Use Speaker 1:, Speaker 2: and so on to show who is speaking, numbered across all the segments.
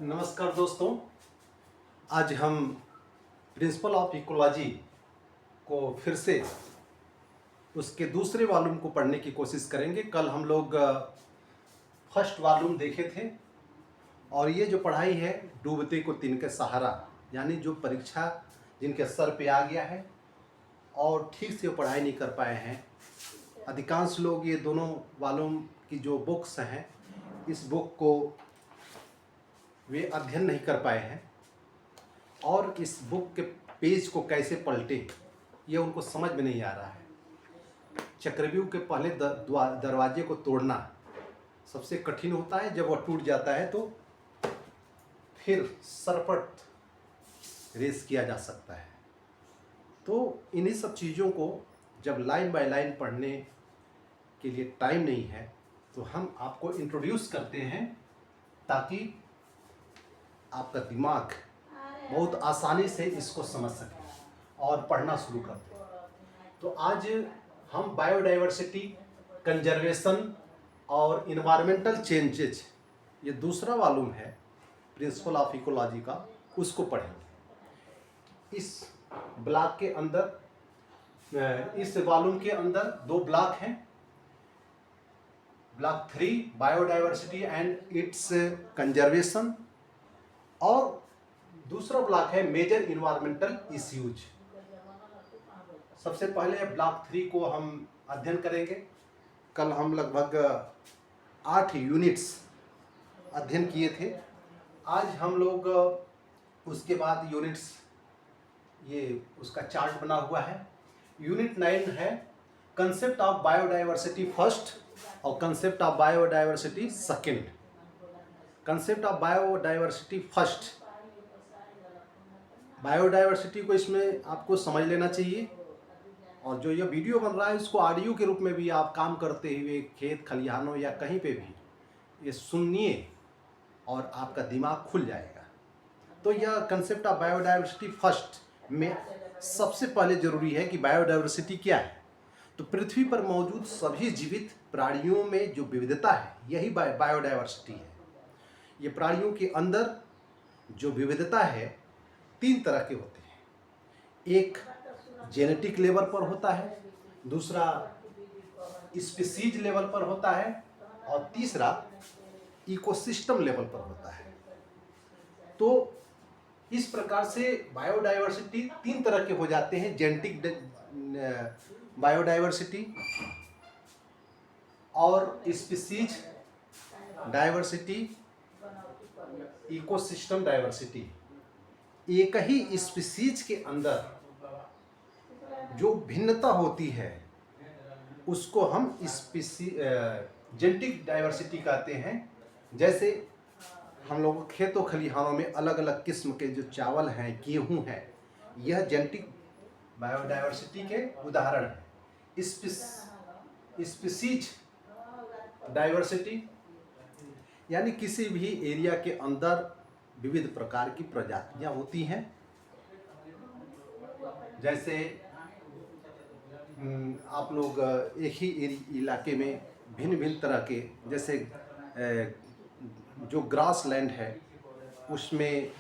Speaker 1: नमस्कार दोस्तों। आज हम प्रिंसिपल ऑफ इकोलॉजी को फिर से उसके दूसरे वॉल्यूम को पढ़ने की कोशिश करेंगे। कल हम लोग फर्स्ट वॉल्यूम देखे थे और ये जो पढ़ाई है डूबते को तिनके सहारा, यानी जो परीक्षा जिनके सर पे आ गया है और ठीक से वो पढ़ाई नहीं कर पाए हैं। अधिकांश लोग ये दोनों वॉल्यूम की जो बुक्स हैं इस बुक को वे अध्ययन नहीं कर पाए हैं और इस बुक के पेज को कैसे पलटे ये उनको समझ में नहीं आ रहा है। चक्रव्यूह के पहले दरवाजे को तोड़ना सबसे कठिन होता है। जब वह टूट जाता है तो फिर सरपट रेस किया जा सकता है। तो इन्हीं सब चीज़ों को जब लाइन बाय लाइन पढ़ने के लिए टाइम नहीं है तो हम आपको इंट्रोड्यूस करते हैं ताकि आपका दिमाग बहुत आसानी से इसको समझ सके और पढ़ना शुरू कर दे। तो आज हम बायोडाइवर्सिटी, कंजर्वेशन और इन्वायरमेंटल चेंजेज, ये दूसरा वॉल्यूम है प्रिंसिपल ऑफ इकोलॉजी का, उसको पढ़ेंगे। इस ब्लॉक के अंदर, इस वॉल्यूम के अंदर दो ब्लॉक हैं। Block 3 biodiversity and it's conservation और दूसरा ब्लॉक है मेजर इन्वायरमेंटल इश्यूज। सबसे पहले ब्लॉक 3 को हम अध्ययन करेंगे। कल हम लगभग 8 यूनिट्स अध्ययन किए थे। आज हम लोग उसके बाद यूनिट्स, ये उसका चार्ट बना हुआ है। यूनिट 9 है कंसेप्ट ऑफ बायोडाइवर्सिटी फर्स्ट और concept of biodiversity second. Concept of biodiversity first, biodiversity को इसमें आपको समझ लेना चाहिए और जो ये वीडियो बन रहा है इसको ऑडियो के रूप में भी आप काम करते हुए खेत खलिहानों या कहीं पे भी ये सुनिए और आपका दिमाग खुल जाएगा। तो यह कंसेप्ट ऑफ बायोडाइवर्सिटी फर्स्ट में सबसे पहले ज़रूरी है कि बायोडाइवर्सिटी क्या है। तो पृथ्वी पर मौजूद सभी जीवित प्राणियों में जो विविधता है यही बायोडाइवर्सिटी है। ये प्राणियों के अंदर जो विविधता है 3 तरह के होते हैं। एक जेनेटिक लेवल पर होता है, दूसरा स्पीसीज लेवल पर होता है और तीसरा इकोसिस्टम लेवल पर होता है। तो इस प्रकार से बायोडाइवर्सिटी 3 तरह के हो जाते हैं। जेनेटिक बायोडाइवर्सिटी और स्पीसीज डाइवर्सिटी, इकोसिस्टम डाइवर्सिटी। एक ही स्पीसीज के अंदर जो भिन्नता होती है उसको हम जेनेटिक डाइवर्सिटी कहते हैं। जैसे हम लोग खेतों खलिहानों में अलग अलग किस्म के जो चावल हैं, गेहूं हैं, यह जेनेटिक बायोडाइवर्सिटी के उदाहरण हैं। स्पीसीज डाइवर्सिटी यानी किसी भी एरिया के अंदर विविध प्रकार की प्रजातियां होती हैं। जैसे आप लोग एक ही इलाके में भिन्न भिन्न तरह के, जैसे जो ग्रास लैंड है उसमें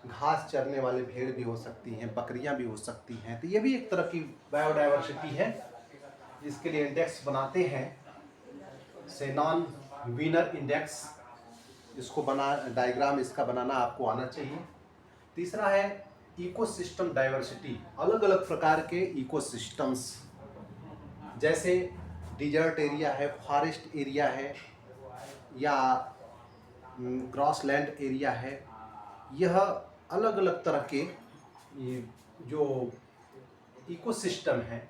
Speaker 1: घास चरने वाले भेड़ भी हो सकती हैं, बकरियां भी हो सकती हैं। तो ये भी एक तरह की बायोडाइवर्सिटी है जिसके लिए इंडेक्स बनाते हैं, सेनॉन वीनर इंडेक्स। इसको डायग्राम इसका बनाना आपको आना चाहिए। तीसरा है इकोसिस्टम डाइवर्सिटी, अलग अलग प्रकार के इकोसिस्टम्स, जैसे डिजर्ट एरिया है, फॉरेस्ट एरिया है या ग्रासलैंड एरिया है। यह अलग अलग तरह के जो इकोसिस्टम है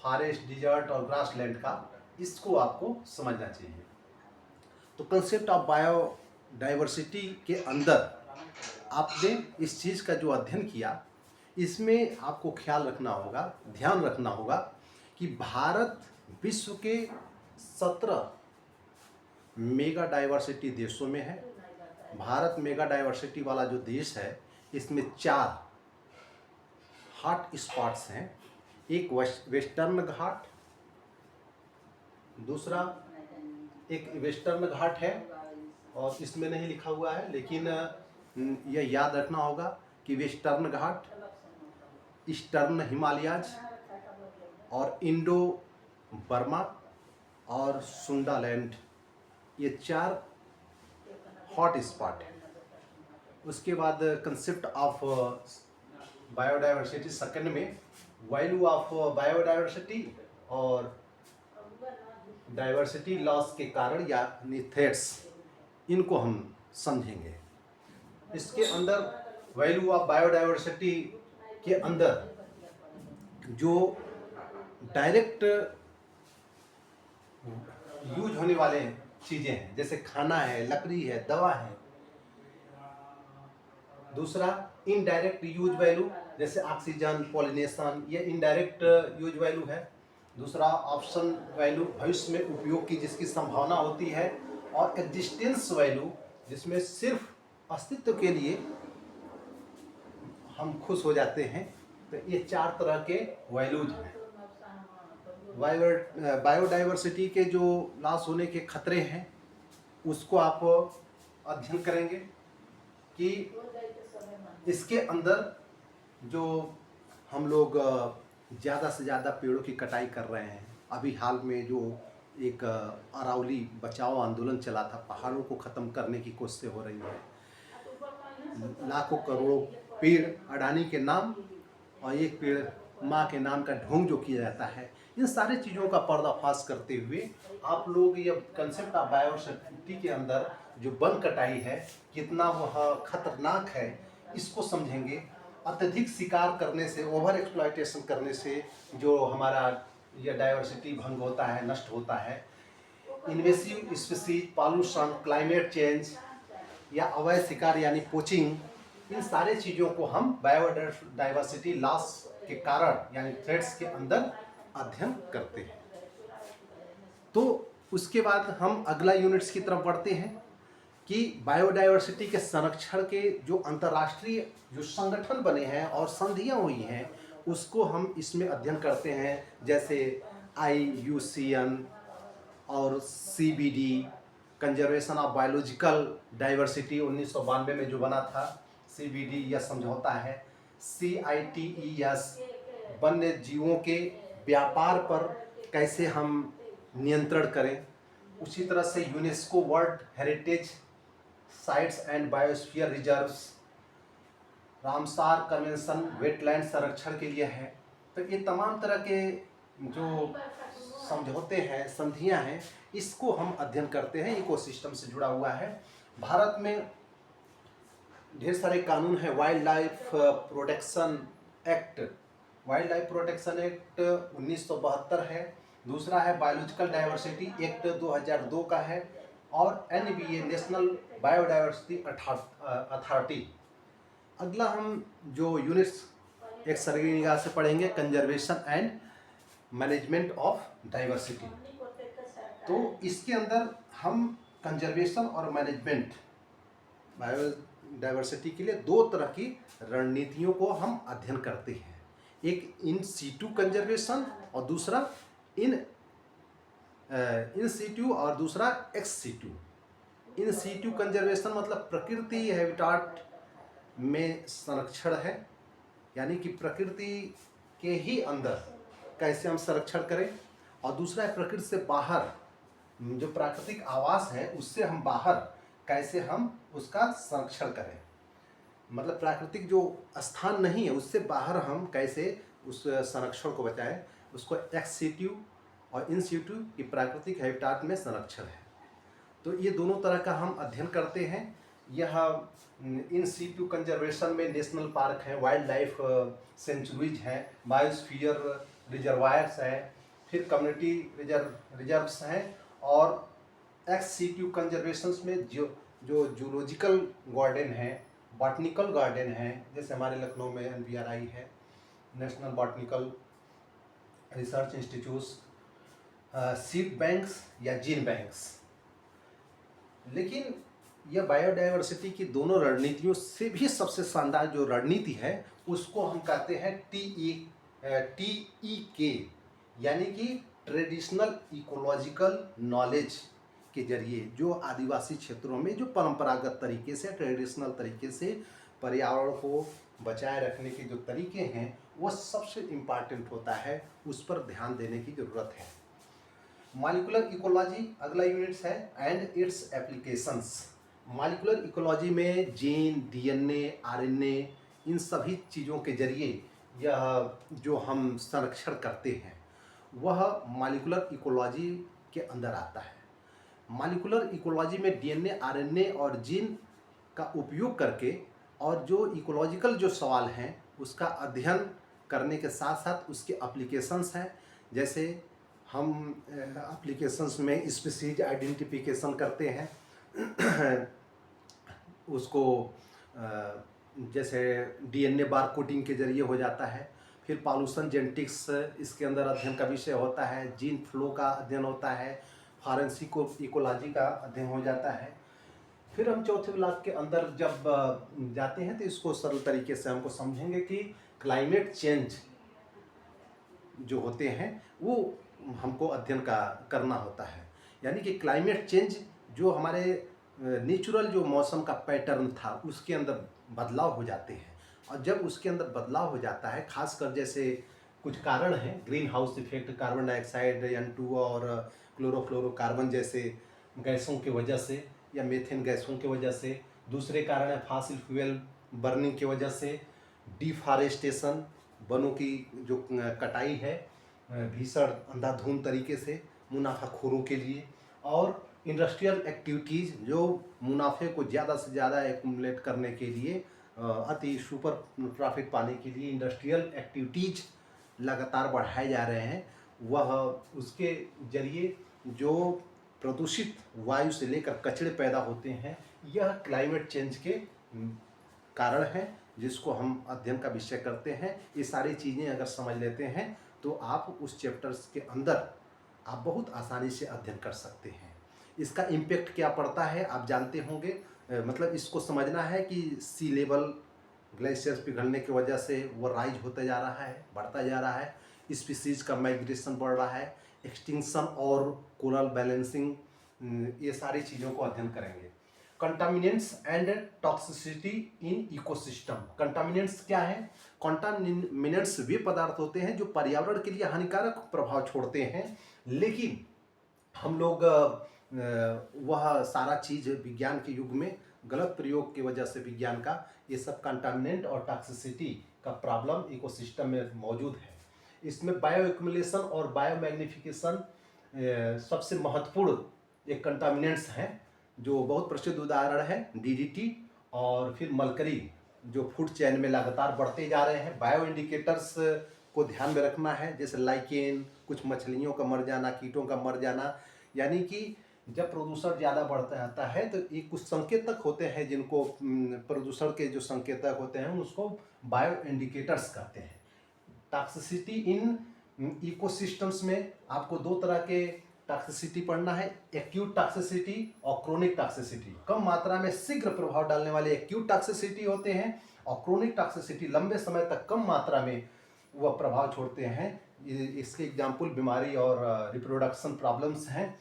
Speaker 1: फॉरेस्ट, डिजर्ट और ग्रासलैंड का, इसको आपको समझना चाहिए। तो कंसेप्ट ऑफ बायोडाइवर्सिटी के अंदर आपने इस चीज़ का जो अध्ययन किया, इसमें आपको ख्याल रखना होगा, ध्यान रखना होगा कि भारत विश्व के 17 मेगा डाइवर्सिटी देशों में है। भारत मेगा डाइवर्सिटी वाला जो देश है इसमें 4 हॉट स्पॉट्स हैं। एक वेस्टर्न घाट, दूसरा एक वेस्टर्न घाट है और इसमें नहीं लिखा हुआ है, लेकिन यह याद रखना होगा कि वेस्टर्न घाट, ईस्टर्न हिमालयाज और इंडो बर्मा और सुंडालैंड, ये 4 हॉट स्पॉट है। उसके बाद कंसेप्ट ऑफ बायोडाइवर्सिटी सेकंड में वैल्यू ऑफ बायोडाइवर्सिटी और डाइवर्सिटी लॉस के कारण यानी थ्रेट्स, इनको हम समझेंगे। इसके अंदर वैल्यू ऑफ बायोडाइवर्सिटी के अंदर जो डायरेक्ट यूज होने वाले चीज़ें हैं, जैसे खाना है, लकड़ी है, दवा है। दूसरा इनडायरेक्ट यूज वैल्यू, जैसे ऑक्सीजन, पॉलिनेशन, ये इनडायरेक्ट यूज वैल्यू है। दूसरा ऑप्शन वैल्यू, भविष्य में उपयोग की जिसकी संभावना होती है। और एग्जिस्टेंस वैल्यू, जिसमें सिर्फ अस्तित्व के लिए हम खुश हो जाते हैं। तो ये 4 तरह के वैल्यूज हैं। बायोडाइवर्सिटी के जो लॉस होने के खतरे हैं, उसको आप अध्ययन करेंगे कि इसके अंदर जो हम लोग ज़्यादा से ज़्यादा पेड़ों की कटाई कर रहे हैं। अभी हाल में जो एक अरावली बचाओ आंदोलन चला था, पहाड़ों को ख़त्म करने की कोशिशें हो रही हैं। लाखों करोड़ों पेड़ अडानी के नाम और एक पेड़ माँ के नाम का ढोंग जो किया जाता है, इन सारी चीज़ों का पर्दाफाश करते हुए आप लोग ये कंसेप्ट ऑफ बायोडाइवर्सिटी के अंदर जो वन कटाई है कितना वह खतरनाक है, इसको समझेंगे। अत्यधिक शिकार करने से, ओवर एक्सप्लॉयटेशन करने से जो हमारा यह डाइवर्सिटी भंग होता है, नष्ट होता है। Invasive species, pollution, climate change या अवैध शिकार यानी पोचिंग, इन सारे चीज़ों को हम बायोडाइवर्सिटी लॉस के कारण यानी थ्रेट्स के अंदर अध्ययन करते हैं। तो उसके बाद हम अगला यूनिट्स की तरफ बढ़ते हैं कि बायोडाइवर्सिटी के संरक्षण के जो अंतर्राष्ट्रीय जो संगठन बने हैं और संधियां हुई हैं, उसको हम इसमें अध्ययन करते हैं। जैसे IUCN और CBD, conservation of biological diversity 1992 में जो बना था। CBD यह समझौता है। CITES, वन्य जीवों के व्यापार पर कैसे हम नियंत्रण करें। उसी तरह से UNESCO world heritage sites and biosphere reserves, Ramsar convention wetland संरक्षण के लिए है। तो ये तमाम तरह के जो समझौते हैं, संधियां हैं, इसको हम अध्ययन करते हैं। इकोसिस्टम से जुड़ा हुआ है। भारत में ढेर सारे कानून हैं। Wild life protection act, wild life protection act 1972 है। दूसरा है बायोलॉजिकल डाइवर्सिटी एक्ट 2002 का है। और NBA नेशनल बायोडाइवर्सिटी अथॉरिटी। अगला हम जो यूनिट्स एक सरगी निगाह से पढ़ेंगे, conservation and management of diversity. तो इसके अंदर हम कंजर्वेशन और मैनेजमेंट बायोडाइवर्सिटी के लिए 2 तरह की रणनीतियों को हम अध्ययन करते हैं। एक इन सीटू कंजर्वेशन और दूसरा इन सीटू और दूसरा ex situ. In situ conservation मतलब प्रकृति हैबिटाट में संरक्षण है, यानी कि प्रकृति के ही अंदर कैसे हम संरक्षण करें। और दूसरा है प्रकृति से बाहर, जो प्राकृतिक आवास है उससे हम बाहर कैसे हम उसका संरक्षण करें। मतलब प्राकृतिक जो स्थान नहीं है उससे बाहर हम कैसे उस संरक्षण को बचाएं। उसको एक्स सीटू और इन सीटू की प्राकृतिक हैबिटाट में संरक्षण है। तो ये दोनों तरह का हम अध्ययन करते हैं। यह इन सीटू कंजर्वेशन में नेशनल पार्क है, वाइल्ड लाइफ सेंचुरीज हैं, बायोस्फीयर रिजर्वायर्स हैं, फिर कम्युनिटी रिजर्व्स हैं। और एक्स सीटू कंजर्वेशन में जो जूलॉजिकल गार्डन है, बॉटनिकल गार्डन है, जैसे हमारे लखनऊ में NBRI है, national botanical research institutes, seed banks या जीन बैंक्स। लेकिन यह बायोडाइवर्सिटी की दोनों रणनीतियों से भी सबसे शानदार जो रणनीति है उसको हम कहते हैं TEK, यानी कि ट्रेडिशनल इकोलॉजिकल नॉलेज के जरिए जो आदिवासी क्षेत्रों में जो परंपरागत तरीके से, ट्रेडिशनल तरीके से पर्यावरण को बचाए रखने के जो तरीके हैं वो सबसे इम्पॉर्टेंट होता है, उस पर ध्यान देने की ज़रूरत है। मॉलिक्यूलर इकोलॉजी अगला यूनिट्स है and it's applications. Molecular ecology में जीन, डीएनए, आरएनए, इन सभी चीज़ों के जरिए यह जो हम संरक्षण करते हैं वह मॉलिक्यूलर इकोलॉजी के अंदर आता है। मॉलिक्यूलर इकोलॉजी में डीएनए, आरएनए और जीन का उपयोग करके और जो इकोलॉजिकल जो सवाल हैं उसका अध्ययन करने के साथ साथ उसके एप्लीकेशंस हैं। जैसे हम एप्लीकेशंस में स्पीशीज आइडेंटिफिकेशन करते हैं उसको जैसे डीएनए बार कोडिंग के जरिए हो जाता है। फिर पॉल्यूशन जेनेटिक्स इसके अंदर अध्ययन का विषय होता है, जीन फ्लो का अध्ययन होता है, फॉरेंसिक इकोलॉजी का अध्ययन हो जाता है। फिर हम चौथे ब्लॉक के अंदर जब जाते हैं तो इसको सरल तरीके से हमको समझेंगे कि क्लाइमेट चेंज जो होते हैं वो हमको अध्ययन करना होता है। यानी कि क्लाइमेट चेंज जो हमारे नेचुरल जो मौसम का पैटर्न था उसके अंदर बदलाव हो जाते हैं, और जब उसके अंदर बदलाव हो जाता है, खासकर जैसे कुछ कारण हैं, green house effect, carbon dioxide, N2 और क्लोरोफ्लोरोकार्बन जैसे गैसों की वजह से या मीथेन गैसों की वजह से। दूसरे कारण है फॉसिल फ्यूल बर्निंग की वजह से, डिफॉरेस्टेशन, वनों की जो कटाई है भीषण अंधाधुंध तरीके से मुनाफाखोरों के लिए, और इंडस्ट्रियल एक्टिविटीज़ जो मुनाफे को ज़्यादा से ज़्यादा एक्युमुलेट करने के लिए, अति सुपर प्रॉफिट पाने के लिए इंडस्ट्रियल एक्टिविटीज़ लगातार बढ़ाए जा रहे हैं। वह उसके जरिए जो प्रदूषित वायु से लेकर कचरे पैदा होते हैं, यह क्लाइमेट चेंज के कारण हैं जिसको हम अध्ययन का विषय करते हैं। ये सारी चीज़ें अगर समझ लेते हैं तो आप उस चैप्टर्स के अंदर आप बहुत आसानी से अध्ययन कर सकते हैं। इसका इम्पेक्ट क्या पड़ता है आप जानते होंगे, मतलब इसको समझना है कि सी लेवल ग्लेशियर्स पिघलने की वजह से वो राइज होता जा रहा है, बढ़ता जा रहा है, स्पीसीज का माइग्रेशन बढ़ रहा है, एक्सटिंक्शन और कोरल बैलेंसिंग, ये सारी चीज़ों को अध्ययन करेंगे। Contaminants and toxicity in ecosystem. Contaminants क्या है? कंटामिनेंट्स वे पदार्थ होते हैं जो पर्यावरण के लिए हानिकारक प्रभाव छोड़ते हैं, लेकिन हम लोग वह सारा चीज़ विज्ञान के युग में गलत प्रयोग की वजह से विज्ञान का ये सब कंटामिनेंट और टॉक्सिसिटी का प्रॉब्लम इकोसिस्टम में मौजूद है। इसमें बायो एक्युमुलेशन और बायो मैग्निफिकेशन सबसे महत्वपूर्ण एक कंटामिनेंट्स हैं, जो बहुत प्रसिद्ध उदाहरण है डीडीटी और फिर मरकरी, जो फूड चेन में लगातार बढ़ते जा रहे हैं। बायो इंडिकेटर्स को ध्यान में रखना है, जैसे लाइकेन, कुछ मछलियों का मर जाना, कीटों का मर जाना। यानी कि जब प्रदूषण ज़्यादा बढ़ता जाता है तो ये कुछ संकेतक होते हैं जिनको प्रदूषण के जो संकेतक होते हैं उसको बायो इंडिकेटर्स कहते हैं। टॉक्सिसिटी इन इकोसिस्टम्स में आपको दो तरह के टॉक्सिसिटी पढ़ना है, एक्यूट टॉक्सिसिटी और क्रोनिक टॉक्सिसिटी। कम मात्रा में शीघ्र प्रभाव डालने वाले एक्यूट टॉक्सिसिटी होते हैं, और क्रोनिक टॉक्सिसिटी लंबे समय तक कम मात्रा में वह प्रभाव छोड़ते हैं। इसके एग्जाम्पल बीमारी और रिप्रोडक्शन प्रॉब्लम्स हैं।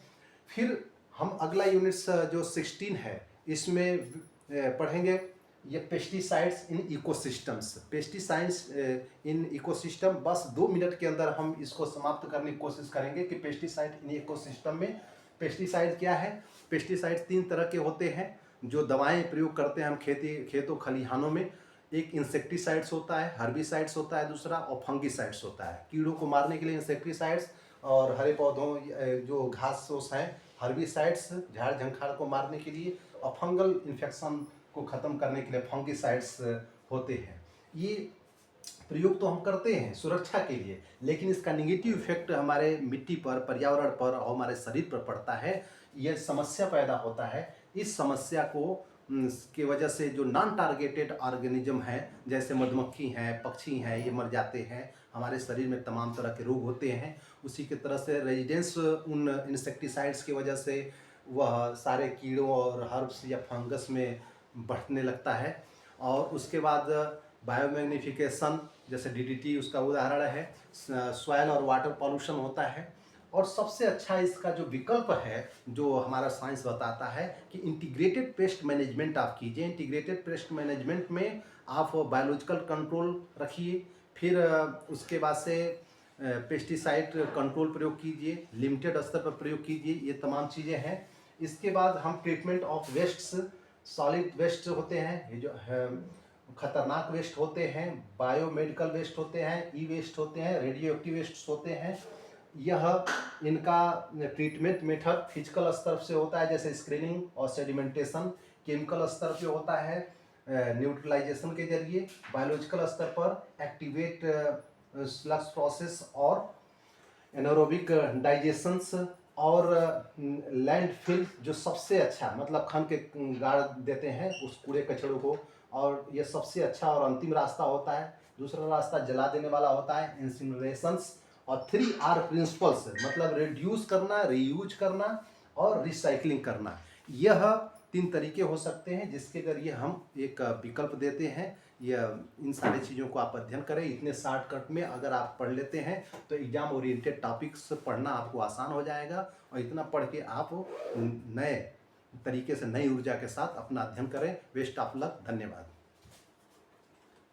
Speaker 1: फिर हम अगला यूनिट्स जो 16 है इसमें पढ़ेंगे ये pesticides in ecosystems. Pesticides in ecosystem, बस 2 मिनट के अंदर हम इसको समाप्त करने की कोशिश करेंगे कि पेस्टिसाइड इन इकोसिस्टम में पेस्टिसाइड क्या है। पेस्टिसाइड 3 तरह के होते हैं जो दवाएं प्रयोग करते हैं हम खेतों खलिहानों में। एक इंसेक्टिसाइड्स होता है, हर्बिसाइड्स होता है दूसरा, और फंगिसाइड्स होता है। कीड़ों को मारने के लिए इंसेक्टिसाइड्स, और हरे पौधों जो घास फूस हैं हर्बिसाइड्स, झाड़ झंखाड़ को मारने के लिए, और फंगल इन्फेक्शन को ख़त्म करने के लिए फंगिसाइड्स होते हैं। ये प्रयोग तो हम करते हैं सुरक्षा के लिए, लेकिन इसका निगेटिव इफेक्ट हमारे मिट्टी पर, पर्यावरण पर और हमारे शरीर पर पड़ता है। यह समस्या पैदा होता है। इस समस्या को की वजह से जो नॉन टारगेटेड ऑर्गेनिज्म हैं जैसे मधुमक्खी हैं, पक्षी हैं, ये मर जाते हैं। हमारे शरीर में तमाम तरह के रोग होते हैं। उसी की तरह से रेजिडेंस उन इंसेक्टिसाइड्स की वजह से वह सारे कीड़ों और हर्ब्स या फंगस में बढ़ने लगता है। और उसके बाद बायोमैग्निफिकेशन जैसे डीडीटी उसका उदाहरण है। सॉइल और वाटर पॉल्यूशन होता है, और सबसे अच्छा इसका जो विकल्प है, जो हमारा साइंस बताता है कि इंटीग्रेटेड पेस्ट मैनेजमेंट आप कीजिए। इंटीग्रेटेड पेस्ट मैनेजमेंट में आप बायोलॉजिकल कंट्रोल रखिए, फिर उसके बाद से पेस्टिसाइड कंट्रोल प्रयोग कीजिए, लिमिटेड स्तर पर प्रयोग कीजिए, ये तमाम चीज़ें हैं। इसके बाद हम treatment of wastes, solid waste होते हैं, ये जो है खतरनाक वेस्ट होते हैं, बायोमेडिकल वेस्ट होते हैं, ई वेस्ट होते हैं, रेडियो एक्टिव वेस्ट होते हैं। यह इनका ट्रीटमेंट मेथड फिजिकल स्तर से होता है, जैसे स्क्रीनिंग और सेडिमेंटेशन। केमिकल स्तर पे होता है न्यूट्रलाइजेशन के जरिए। बायोलॉजिकल स्तर पर एक्टिवेट स्लक्स प्रोसेस और एनारोबिक डाइजेशंस और लैंडफिल, जो सबसे अच्छा मतलब खन के गाड़ देते हैं उस कूड़े कचड़ों को, और ये सबसे अच्छा और अंतिम रास्ता होता है। दूसरा रास्ता जला देने वाला होता है, इंसिनरेशंस। और 3R प्रिंसिपल्स मतलब रिड्यूस करना, रीयूज करना और रिसाइकलिंग करना। यह 3 तरीके हो सकते हैं जिसके जरिए हम एक विकल्प देते हैं। यह इन सारी चीज़ों को आप अध्ययन करें। इतने शॉर्टकट में अगर आप पढ़ लेते हैं तो एग्जाम ओरिएंटेड टॉपिक्स पढ़ना आपको आसान हो जाएगा, और इतना पढ़ के आप नए तरीके से नई ऊर्जा के साथ अपना अध्ययन करें। बेस्ट ऑफ लक, धन्यवाद।